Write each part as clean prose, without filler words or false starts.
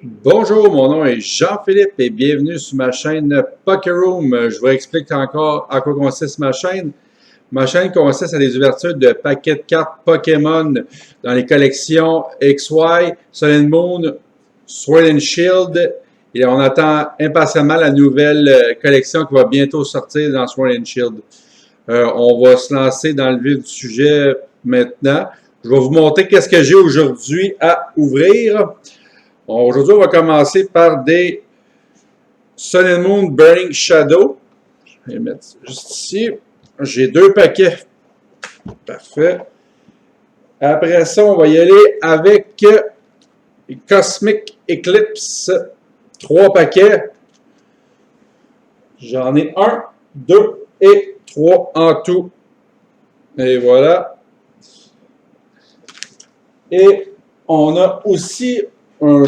Bonjour, mon nom est Jean-Philippe et bienvenue sur ma chaîne Pokéroom. Je vous explique encore à quoi consiste ma chaîne. Ma chaîne consiste à des ouvertures de paquets de cartes Pokémon dans les collections XY, Sun and Moon, Sword and Shield. Et on attend impatiemment la nouvelle collection qui va bientôt sortir dans Sword and Shield. On va se lancer dans le vif du sujet maintenant. Je vais vous montrer qu'est-ce que j'ai aujourd'hui à ouvrir. Aujourd'hui, on va commencer par des Sun and Moon Burning Shadow. Je vais mettre juste ici. J'ai deux paquets. Parfait. Après ça, on va y aller avec Cosmic Eclipse. 3 paquets. J'en ai 1, 2 et 3 en tout. Et voilà. Et on a aussi un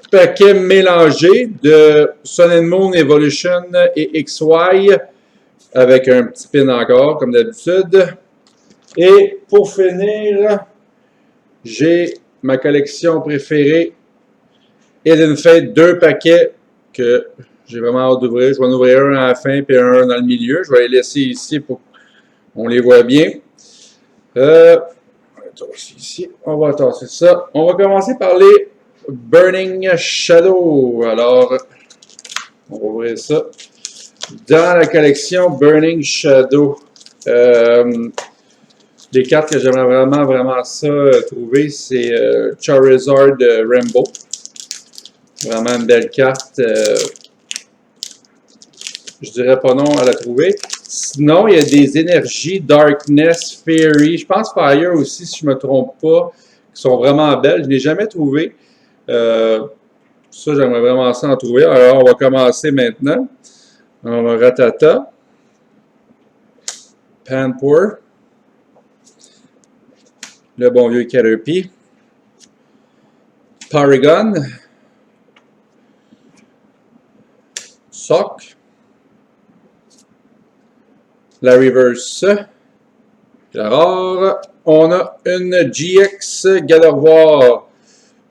paquet mélangé de Sun and Moon Evolution et XY avec un petit pin encore, comme d'habitude. Et pour finir, j'ai ma collection préférée, Hidden Fate, 2 paquets que j'ai vraiment hâte d'ouvrir. Je vais en ouvrir un à la fin et un dans le milieu. Je vais les laisser ici pour qu'on les voit bien. Ici, on va tasser ça. On va commencer par les Burning Shadow. Alors, on va ouvrir ça. Dans la collection Burning Shadow, les cartes que j'aimerais vraiment ça trouver, c'est Charizard Rainbow. Vraiment une belle carte. Je dirais pas non à la trouver. Sinon, il y a des énergies Darkness, Fairy. Je pense Fire aussi, si je ne me trompe pas, qui sont vraiment belles. Je ne l'ai jamais trouvé. Ça, j'aimerais vraiment ça en trouver. Alors, on va commencer maintenant. On a Rattata, Panpour, le bon vieux Caterpie, Paragon, Sock, la Reverse. Alors, on a une GX Galorvoir.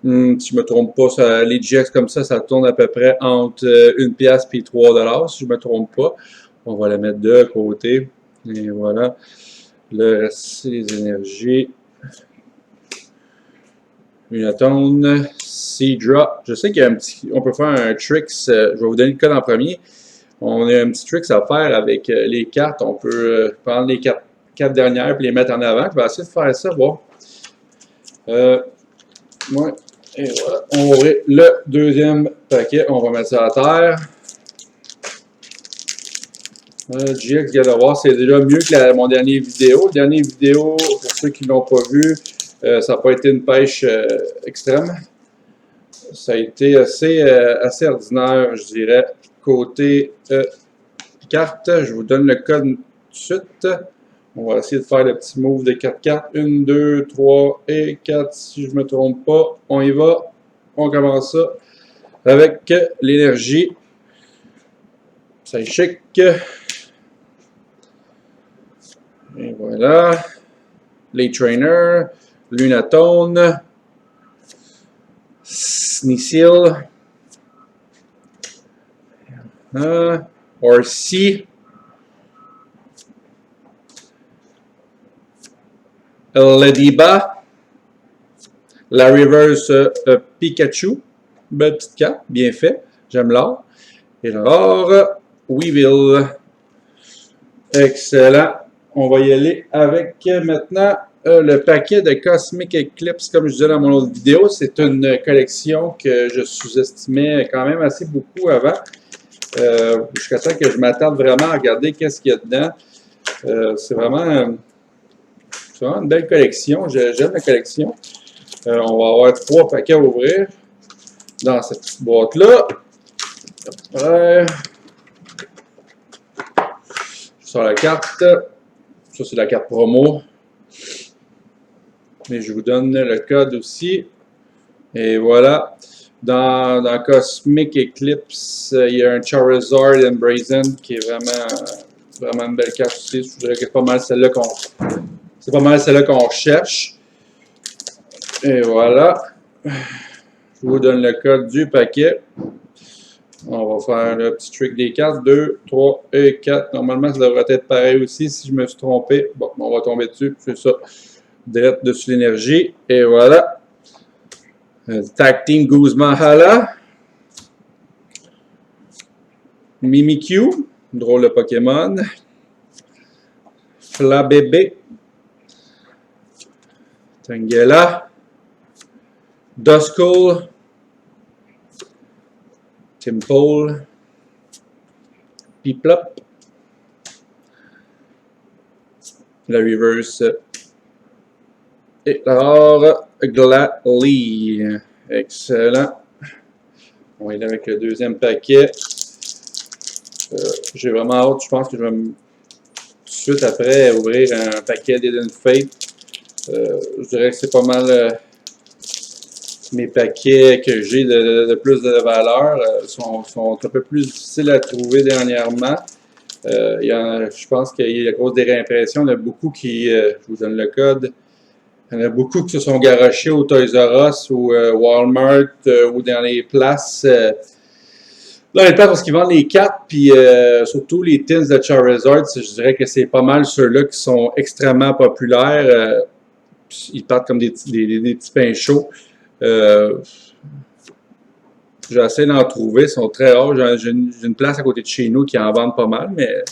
Si je ne me trompe pas, les GX comme ça tourne à peu près entre 1$ et 3$, si je ne me trompe pas. On va la mettre de côté. Et voilà. Le reste, c'est les énergies. Unatone, Seadra. Je sais qu'il y a un petit. On peut faire un tricks. Je vais vous donner le code en premier. On a un petit tricks à faire avec les cartes. On peut prendre les quatre dernières et les mettre en avant. Je vais essayer de faire ça. Bon. Ouais. Et voilà, on va ouvrir le deuxième paquet, on va mettre ça à terre. GX Galorvoir, c'est déjà mieux que mon dernier vidéo. La dernière vidéo, pour ceux qui ne l'ont pas vu, ça n'a pas été une pêche extrême. Ça a été assez ordinaire, je dirais. Côté carte, je vous donne le code tout de suite. On va essayer de faire le petit move de 4 cartes. 1, 2, 3 et 4. Si je ne me trompe pas, on y va. On commence ça avec l'énergie. C'est chic. Et voilà. Les trainers. Lunatone. Sneasel. Orsi. Lediba, la Reverse Pikachu, belle petite carte, bien fait, j'aime l'art. Et alors, Weavile, excellent. On va y aller avec maintenant le paquet de Cosmic Eclipse, comme je disais dans mon autre vidéo. C'est une collection que je sous-estimais quand même assez beaucoup avant. Jusqu'à temps que je m'attarde vraiment à regarder qu'est-ce qu'il y a dedans. C'est vraiment une belle collection. J'aime la collection. On va avoir 3 paquets à ouvrir dans cette petite boîte-là. Sur la carte. Ça, c'est la carte promo. Mais je vous donne le code aussi. Et voilà. Dans Cosmic Eclipse, il y a un Charizard Embrazen qui est vraiment une belle carte aussi. Je dirais que c'est pas mal celle-là qu'on recherche. Et voilà. Je Je vous donne le code du paquet. On va faire le petit trick des cartes. 2, 3 et 4. Normalement, ça devrait être pareil aussi. Si je me suis trompé, bon, on va tomber dessus. C'est ça. Direct dessus l'énergie. Et voilà. Tag Team Guzmahala. Mimikyu. Drôle de Pokémon. Flabébé. Tangela. Duskull. Timple. Piplup. La reverse. Et alors, Glalie. Excellent. On va y aller avec le deuxième paquet. J'ai vraiment hâte. Je pense que je vais tout de suite après ouvrir un paquet d'Hidden Fate. Je dirais que c'est pas mal mes paquets que j'ai de plus de valeur. Sont un peu plus difficiles à trouver dernièrement. Je pense qu'il y a à cause des réimpressions, il y en a beaucoup qui, je vous donne le code, il y en a beaucoup qui se sont garochés au Toys R Us ou Walmart ou dans les places. Dans les places parce qu'ils vendent les cartes, puis surtout les tins de Charizard, je dirais que c'est pas mal ceux-là qui sont extrêmement populaires. Ils partent comme des petits pains chauds. J'essaie d'en trouver, ils sont très rares. J'ai une place à côté de chez nous qui en vendent pas mal, mais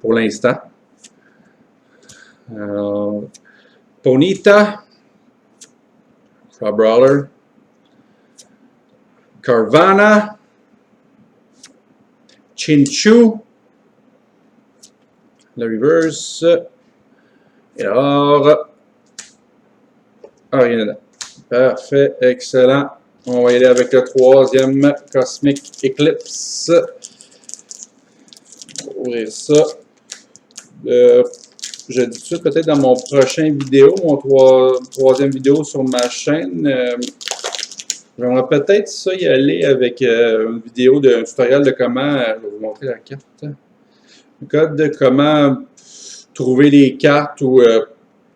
pour l'instant. Ponyta, Brawler, Carvana, Chinchou, le reverse, et alors, rien dedans. Parfait, excellent. On va y aller avec le troisième Cosmic Eclipse. On va ouvrir ça. Je dis tout de suite peut-être dans mon prochain vidéo, mon troisième vidéo sur ma chaîne. J'aimerais peut-être ça y aller avec une vidéo d'un tutoriel de comment, je vais vous montrer la carte, le code de comment trouver les cartes ou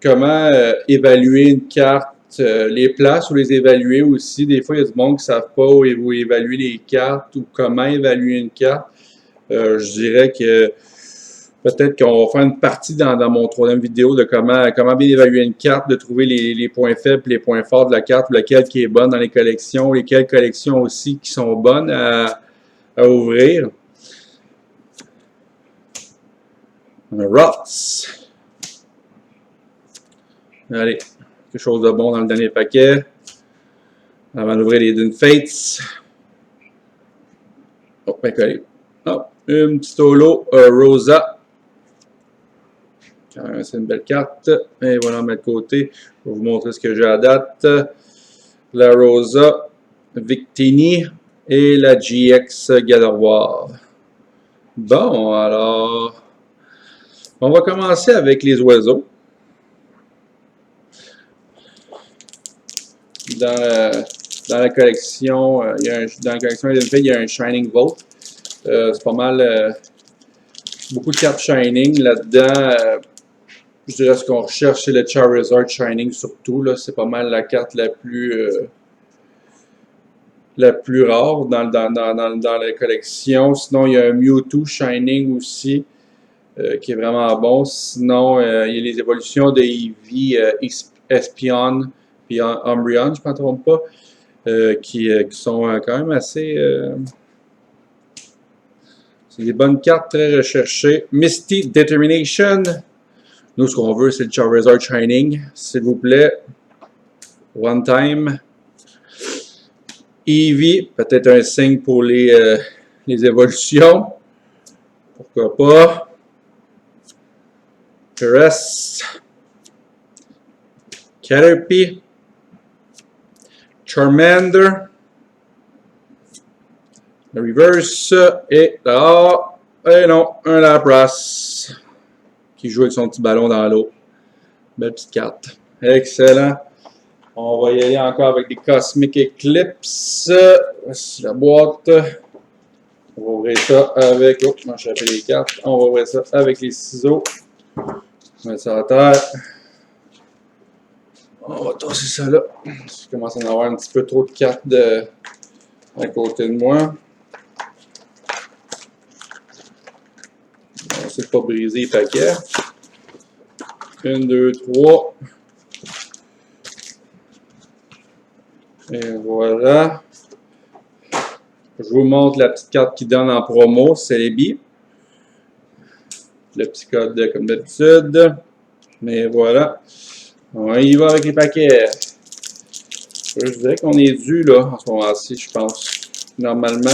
comment évaluer une carte, les places où les évaluer aussi. Des fois, il y a du monde qui ne savent pas où évaluer les cartes ou comment évaluer une carte. Je dirais que peut-être qu'on va faire une partie dans mon troisième vidéo de comment bien évaluer une carte, de trouver les points faibles et les points forts de la carte, lequel qui est bonne dans les collections, lesquelles collections aussi qui sont bonnes à ouvrir. Rots. Allez, quelque chose de bon dans le dernier paquet. Avant d'ouvrir les Hidden Fates. Oh, bien collé. Oh, une petite holo, Rosa. C'est une belle carte. Et voilà, on met de côté. Je vais vous montrer ce que j'ai à date. La Rosa, Victini et la GX Gardevoir. Bon, alors, on va commencer avec les oiseaux. Dans la collection, dans la collection il y a un Shining Vault. C'est pas mal, beaucoup de cartes Shining là-dedans. Je dirais ce qu'on recherche, c'est le Charizard Shining surtout. C'est pas mal la carte la plus rare dans la collection. Sinon, il y a un Mewtwo Shining aussi, qui est vraiment bon. Sinon, il y a les évolutions de Eevee, Espion puis Umbreon, je ne me trompe pas, qui sont quand même assez... c'est des bonnes cartes très recherchées. Misty Determination. Nous, ce qu'on veut, c'est le Charizard Shining, s'il vous plaît. One time. Eevee, peut-être un signe pour les évolutions. Pourquoi pas. Caress. Caterpie. Charmander. Le reverse. Et là, et non, un Lapras qui joue avec son petit ballon dans l'eau. Belle petite carte. Excellent. On va y aller encore avec des Cosmic Eclipse. Voici la boîte. On va ouvrir ça avec... Oh, je m'en échappé les cartes. On va ouvrir ça avec les ciseaux. On va mettre ça à terre. On va tasser ça là. Je commence à en avoir un petit peu trop de cartes à côté de moi. On va essayer de pas briser les paquets. 1, 2, 3. Et voilà. Je vous montre la petite carte qui donne en promo, Celebi. Le petit code comme d'habitude. Mais voilà. On y va avec les paquets. Je dirais qu'on est dû là, en ce moment-ci, je pense. Normalement,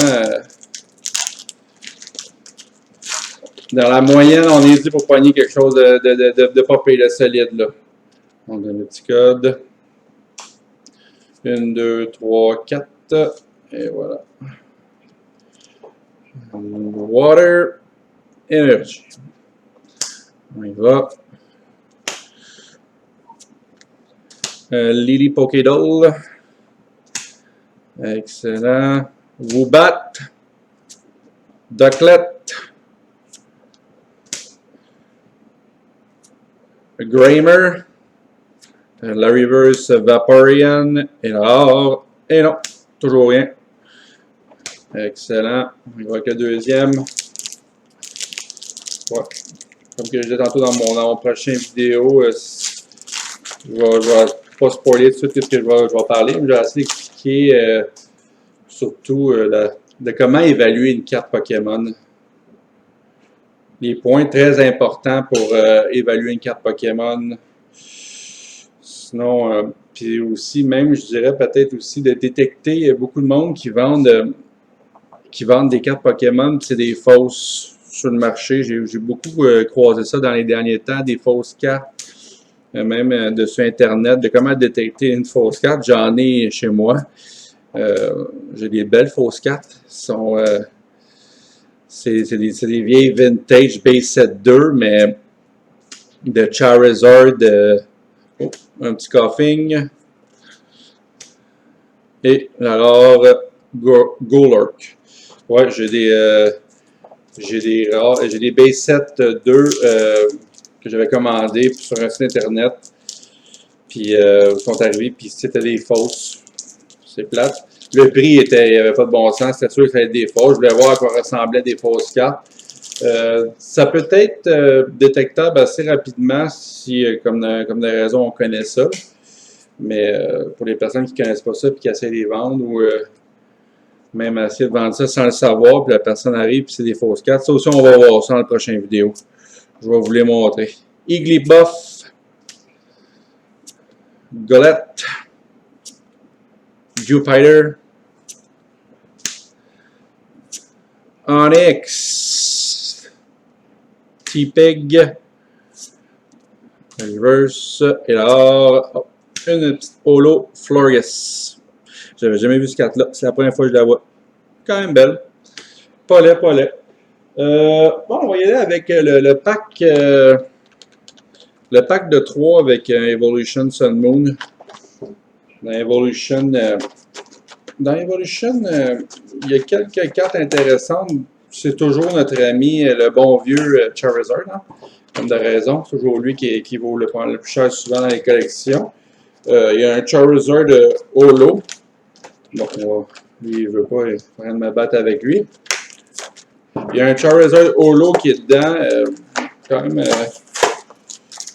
dans la moyenne, on est dû pour pogner quelque chose de pas payé solide là. On donne le petit code. 1, 2, 3, 4. Et voilà. Water Energy. On y va. Lily Pokédoll. Excellent. Woobat. Ducklet. Grammar. La Reverse Vaporeon. Et alors. Et non. Toujours rien. Excellent. On va avec le deuxième. Ouais. Comme que je disais tantôt dans mon prochain vidéo, je vais pas spoiler tout de suite ce que je vais parler, mais je vais essayer d'expliquer surtout de comment évaluer une carte Pokémon. Les points très importants pour évaluer une carte Pokémon. Sinon, puis aussi, même, je dirais peut-être aussi de détecter, il y a beaucoup de monde qui vendent des cartes Pokémon, c'est des fausses sur le marché. J'ai beaucoup croisé ça dans les derniers temps, des fausses cartes, même sur Internet, de comment détecter une fausse carte. J'en ai chez moi. J'ai des belles fausses cartes. C'est des vieilles vintage base set 2, mais de Charizard, oh, un petit coughing. Et alors, Golurk. Ouais, j'ai des base set 2 que j'avais commandé sur un site internet. Puis ils sont arrivés, puis c'était des fausses. C'est plate. Le prix il n'y avait pas de bon sens, c'était sûr que c'était des fausses. Je voulais voir à quoi ressemblaient des fausses cartes. Ça peut être détectable assez rapidement si, comme des raisons, on connaît ça. Mais pour les personnes qui ne connaissent pas ça et qui essaient de les vendre ou même essayer de vendre ça sans le savoir, puis la personne arrive et c'est des fausses cartes. Ça aussi, on va voir ça dans la prochaine vidéo. Je vais vous les montrer. Igglybuff, Golett, Jupiter, Onix, T-Pig, Reverse, et alors, oh, une petite Holo Florius. J'avais jamais vu cette carte-là, c'est la première fois que je la vois. Quand même belle. Pas laid, pas laid. Bon, on va y aller avec le pack de 3 avec Evolution Sun Moon. Dans Evolution, il y a quelques cartes intéressantes. C'est toujours notre ami, le bon vieux Charizard, hein? Comme de raison. C'est toujours lui qui vaut le plus cher souvent dans les collections. Il y a un Charizard Holo. Donc, lui, il veut pas, il faut rien de me battre avec lui. Il y a un Charizard Holo qui est dedans. Quand même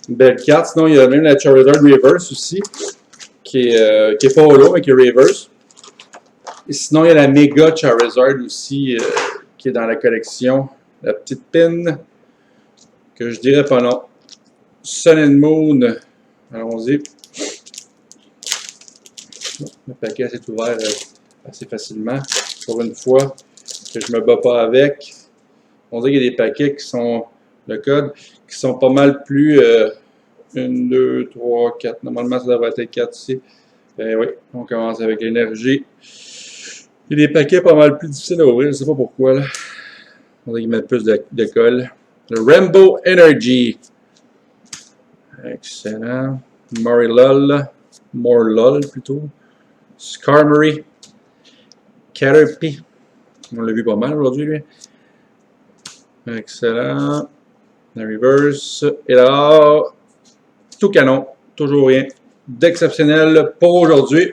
une belle carte. Sinon, il y a même la Charizard Reverse aussi. Qui est pas Holo, mais qui est Reverse. Et sinon, il y a la Mega Charizard aussi, qui est dans la collection. La petite pin, que je dirais pas non. Sun and Moon. Allons-y. Le paquet s'est ouvert assez facilement. Pour une fois que je me bats pas avec. On dirait qu'il y a des paquets qui sont, le code, qui sont pas mal plus 1, 2, 3, 4. Normalement, ça devrait être 4 ici. Ben oui, on commence avec l'énergie. Il y a des paquets pas mal plus difficiles à ouvrir, je ne sais pas pourquoi. Là. On dirait qu'ils mettent plus de colle. Le Rainbow Energy. Excellent. Morlul plutôt. Skarmory. Caterpie. On l'a vu pas mal aujourd'hui, lui. Excellent. La reverse. Et là, tout canon. Toujours rien. d'exceptionnel pour aujourd'hui.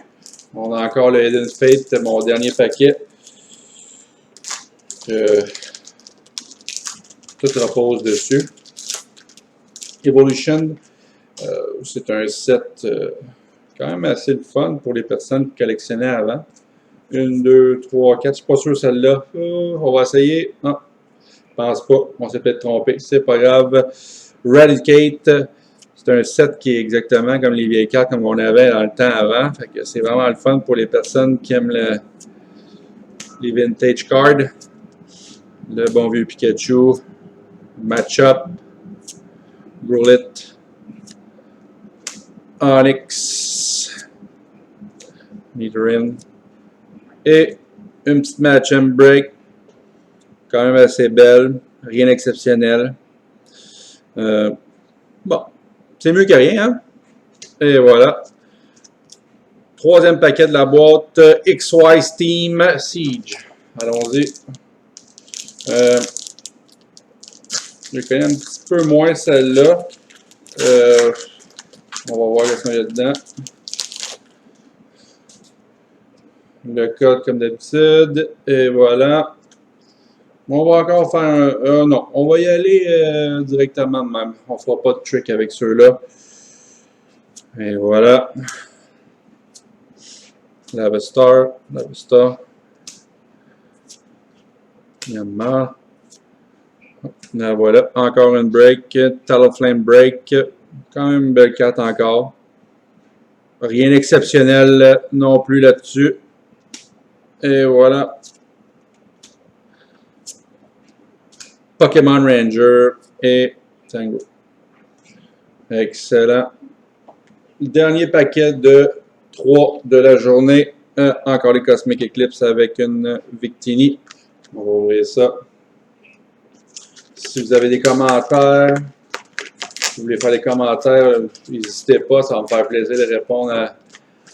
On a encore le Hidden Fate, mon dernier paquet. Tout repose dessus. Evolution, c'est un set quand même assez le fun pour les personnes qui collectionnaient avant. 1, 2, 3, 4. Je ne suis pas sûr celle-là. On va essayer. Ah, je pense pas. On s'est peut-être trompé. C'est pas grave. Radicate. C'est un set qui est exactement comme les vieilles cartes comme on avait dans le temps avant. Fait que c'est vraiment le fun pour les personnes qui aiment les vintage cards. Le bon vieux Pikachu. Matchup. Growlithe. Onyx. Nidoran. Et une petite match and break. Quand même assez belle. Rien d'exceptionnel. Bon. C'est mieux que rien, hein? Et voilà. Troisième paquet de la boîte. XY Steam Siege. Allons-y. Je connais un petit peu moins celle-là. On va voir ce qu'il y a dedans. Le code comme d'habitude. Et voilà. On va encore faire un... non, on va y aller directement de même. On ne fera pas de trick avec ceux-là. Et voilà. Lavastar. Myanmar. Là, voilà. Encore une break. Talonflame break. Quand même une belle carte encore. Rien d'exceptionnel non plus là-dessus. Et voilà. Pokémon Ranger et Tango. Excellent. Dernier paquet de 3 de la journée. Encore les Cosmic Eclipse avec une Victini. On va ouvrir ça. Si vous avez des commentaires, si vous voulez faire des commentaires, n'hésitez pas, ça va me faire plaisir de répondre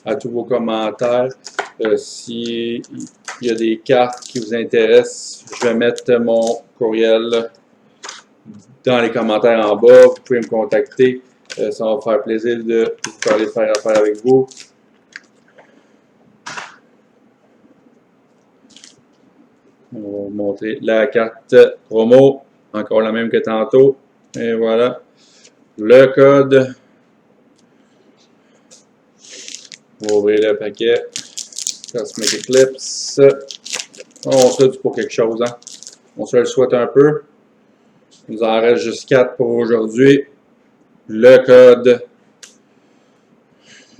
à tous vos commentaires. S'il y a des cartes qui vous intéressent, je vais mettre mon courriel dans les commentaires en bas. Vous pouvez me contacter. Ça va me faire plaisir de pouvoir faire affaire avec vous. On va vous montrer la carte promo. Encore la même que tantôt. Et voilà. Le code. On va ouvrir le paquet. Cosmic Eclipse. On se dit pour quelque chose, hein. On se le souhaite un peu. Il nous en reste juste 4 pour aujourd'hui. Le code.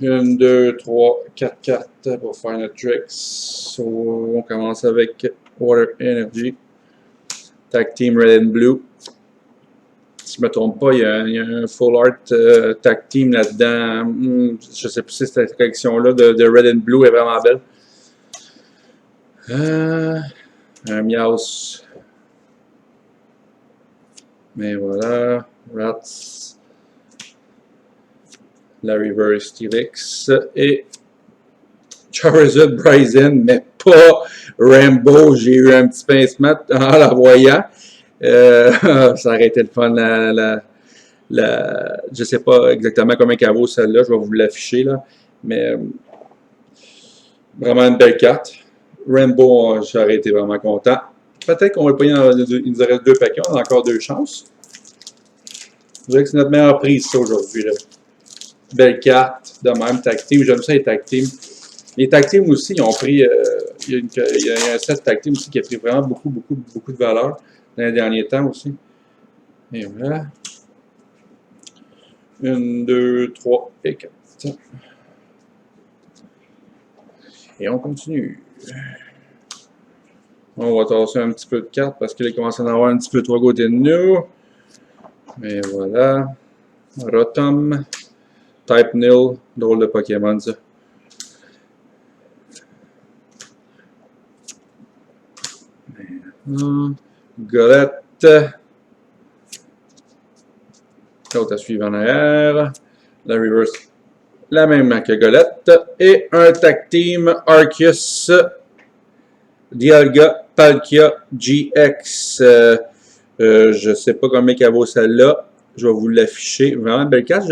1, 2, 3, 4 cartes pour faire notre tricks. So, on commence avec Water Energy. Tag Team Red and Blue. Si je ne me trompe pas, il y a un Full Art Tag Team là-dedans. Je ne sais plus si cette collection-là de Red and Blue est vraiment belle. Un Meowth. Mais voilà. Rats. La Reverse T-Rex. Et Charizard Bryson, mais pas Rambo. J'ai eu un petit pincement en la voyant. Ça aurait été le fun. Je ne sais pas exactement combien elle vaut celle-là. Je vais vous l'afficher là. Mais vraiment une belle carte. Rainbow, j'aurais été vraiment content. Peut-être qu'on va le payer. Il nous reste 2 paquets. On a encore 2 chances. Je dirais que c'est notre meilleure prise, ça, aujourd'hui. Belle carte. De même, Tag Team. J'aime ça, les Tag Team. Les Tag Team aussi, ils ont pris. Il y a un set Tag Team aussi qui a pris vraiment beaucoup de valeur dans les derniers temps aussi. Et voilà. 1, 2, 3 et 4. Et on continue. On va tasser un petit peu de cartes parce qu'il commence à en avoir un petit peu trop à côté de nous. Et voilà. Rotom. Type Nil. Drôle de Pokémon, ça. Golette. L'autre à suivre en arrière. La reverse. La même que Golette. Et un Tag Team Arceus. Dialga Palkia GX. Je ne sais pas combien elle vaut celle-là. Je vais vous l'afficher. Vraiment belle carte.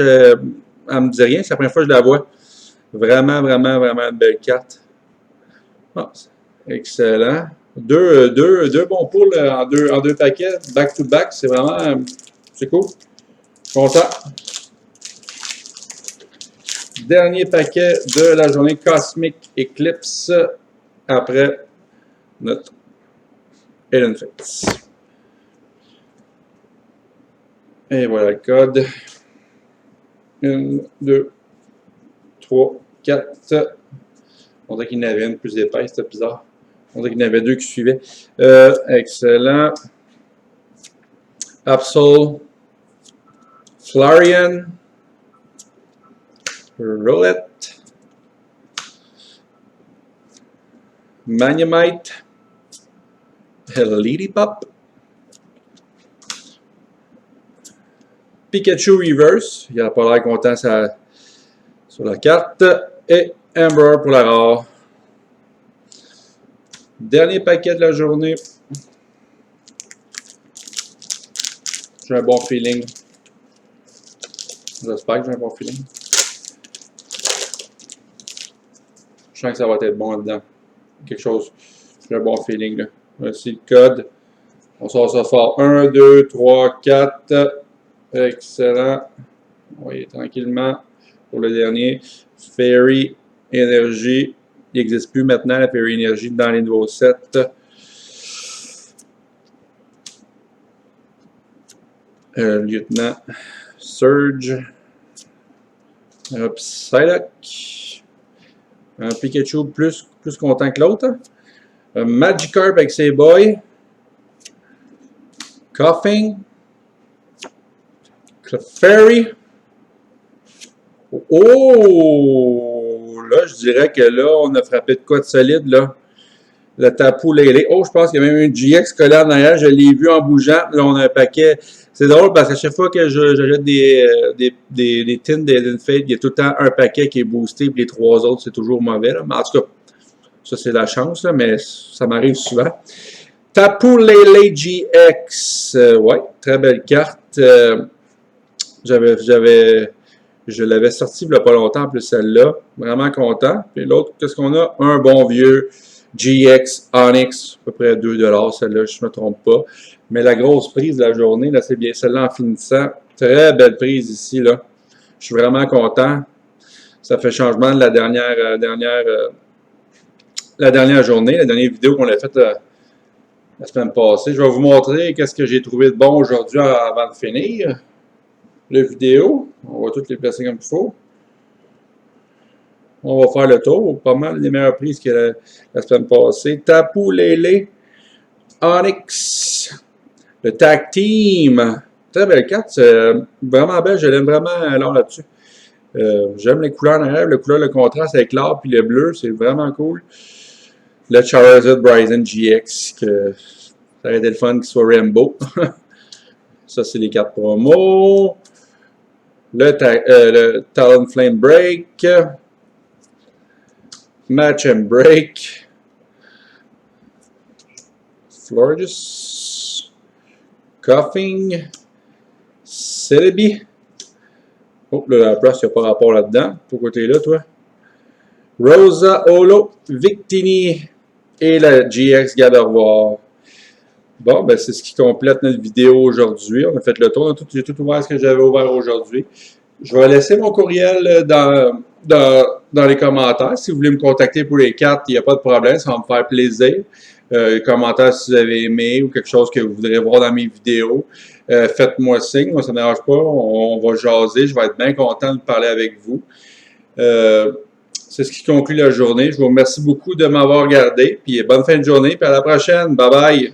elle me dit rien. C'est la première fois que je la vois. Vraiment, vraiment, vraiment une belle carte. Ah, excellent. Deux bons poules en deux paquets, back-to-back. C'est vraiment, c'est cool. Content. Dernier paquet de la journée Cosmic Eclipse après notre Hidden Fates. Et voilà le code. 1, 2, 3, 4. On dirait qu'il y en avait une plus épaisse, c'était bizarre. On dirait qu'il y en avait deux qui suivaient. Excellent. Absol. Flarian. Roulette. Magnemite. Lady-Pop. Pikachu Reverse. Il n'a pas l'air content sur la carte. Et Ember pour la rare. Dernier paquet de la journée. J'ai un bon feeling. J'espère que j'ai un bon feeling. Je sens que ça va être bon là-dedans. Quelque chose. J'ai un bon feeling là. Voici le code. On sort ça fort. 1, 2, 3, 4. Excellent. On va y aller tranquillement. Pour le dernier. Fairy Énergie. Il n'existe plus maintenant la Fairy Énergie dans les nouveaux sets. Lieutenant Surge. Un Psylocke. Un Pikachu plus content que l'autre. Un Magikarp avec ses boys. Coughing. Clefairy. Oh! Là, je dirais que là, on a frappé de quoi de solide, là. Le Tapu Lele. Oh, je pense qu'il y a même un GX collé en arrière. Je l'ai vu en bougeant. Là, on a un paquet. C'est drôle parce qu'à chaque fois que j'achète des tins d'Hidden Fate, il y a tout le temps un paquet qui est boosté, puis les trois autres, c'est toujours mauvais. Là. Mais en tout cas, ça, c'est la chance, là, mais ça m'arrive souvent. Tapu Lele GX. Ouais, très belle carte. Je l'avais sorti il n'y a pas longtemps, plus celle-là. Vraiment content. Puis l'autre, qu'est-ce qu'on a? Un bon vieux GX Onyx, à peu près 2 $, celle-là, je ne me trompe pas. Mais la grosse prise de la journée, là, c'est bien celle-là en finissant. Très belle prise ici, là. Je suis vraiment content. Ça fait changement de la dernière journée, la dernière vidéo qu'on a faite la semaine passée. Je vais vous montrer qu'est-ce que j'ai trouvé de bon aujourd'hui avant de finir la vidéo. On va toutes les placer comme il faut. On va faire le tour. Pas mal les meilleures prises que la semaine passée. Tapu Lele. Onyx. Le Tag Team. Très belle carte. Vraiment belle. Je l'aime vraiment là-dessus. J'aime les couleurs en arrière. Le contraste avec l'or puis le bleu. C'est vraiment cool. Le Charizard Bryson GX. Ça aurait été le fun qu'il soit Rainbow. Ça, c'est les cartes promo. Le Talonflame Break. Match and Break. Florges. Coughing. Celebi. Oh, la place, il n'y a pas rapport là-dedans. Pourquoi tu es là, toi? Rosa Holo. Victini. Et la GX Gardevoir. Bon, ben c'est ce qui complète notre vidéo aujourd'hui. On a fait le tour. J'ai tout ouvert ce que j'avais ouvert aujourd'hui. Je vais laisser mon courriel dans les commentaires. Si vous voulez me contacter pour les cartes, il n'y a pas de problème. Ça va me faire plaisir. Commentaires si vous avez aimé ou quelque chose que vous voudrez voir dans mes vidéos. Faites-moi signe. Moi, ça ne me dérange pas. On va jaser. Je vais être bien content de parler avec vous. C'est ce qui conclut la journée. Je vous remercie beaucoup de m'avoir regardé. Puis bonne fin de journée. Puis à la prochaine. Bye bye.